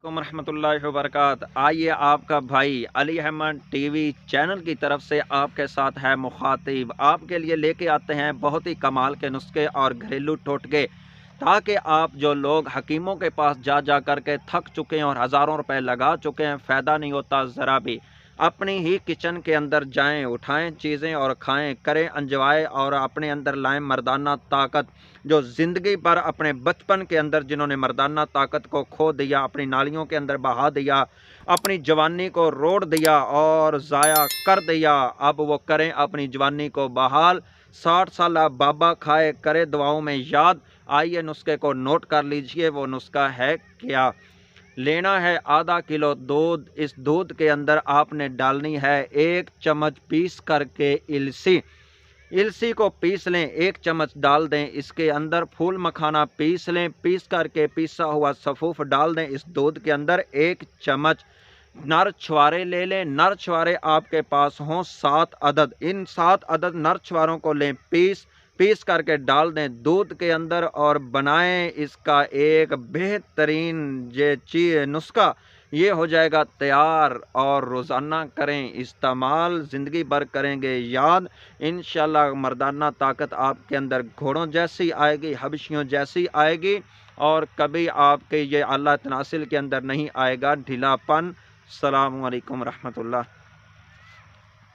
रहमतुल्लाहि वबरकात। आइए आपका भाई अली अहमद टीवी चैनल की तरफ से आपके साथ है मुखातिब। आपके लिए लेके आते हैं बहुत ही कमाल के नुस्खे और घरेलू टोटके, ताकि आप जो लोग हकीमों के पास जा जा करके थक चुके हैं और हज़ारों रुपए लगा चुके हैं, फ़ायदा नहीं होता ज़रा भी, अपनी ही किचन के अंदर जाएं, उठाएं चीज़ें और खाएं, करें एंजॉय और अपने अंदर लाएं मर्दाना ताकत। जो ज़िंदगी भर अपने बचपन के अंदर जिन्होंने मर्दाना ताकत को खो दिया, अपनी नालियों के अंदर बहा दिया, अपनी जवानी को रोड़ दिया और ज़ाया कर दिया, अब वो करें अपनी जवानी को बहाल। 60 साल बाबा खाए करे दुआओं में याद। आइए नुस्खे को नोट कर लीजिए। वो नुस्खा है क्या? लेना है आधा किलो दूध। इस दूध के अंदर आपने डालनी है 1 चम्मच पीस करके इलसी। इलसी को पीस लें, 1 चम्मच डाल दें। इसके अंदर फूल मखाना पीस लें, पीस करके पीसा हुआ सफ़ूफ डाल दें। इस दूध के अंदर 1 चम्मच नर छुआरे ले लें। नर छुआरे आपके पास हों 7 अदद। इन 7 अदद नर छुआरों को लें, पीस करके डाल दें दूध के अंदर और बनाएं इसका एक बेहतरीन नुस्खा। ये हो जाएगा तैयार और रोज़ाना करें इस्तेमाल, ज़िंदगी भर करेंगे याद। इंशाल्लाह मर्दाना ताकत आपके अंदर घोड़ों जैसी आएगी, हबशियों जैसी आएगी, और कभी आपके ये आला तनासिल के अंदर नहीं आएगा ढीलापन। अस्सलामु अलैकुम रहमतुल्लाह।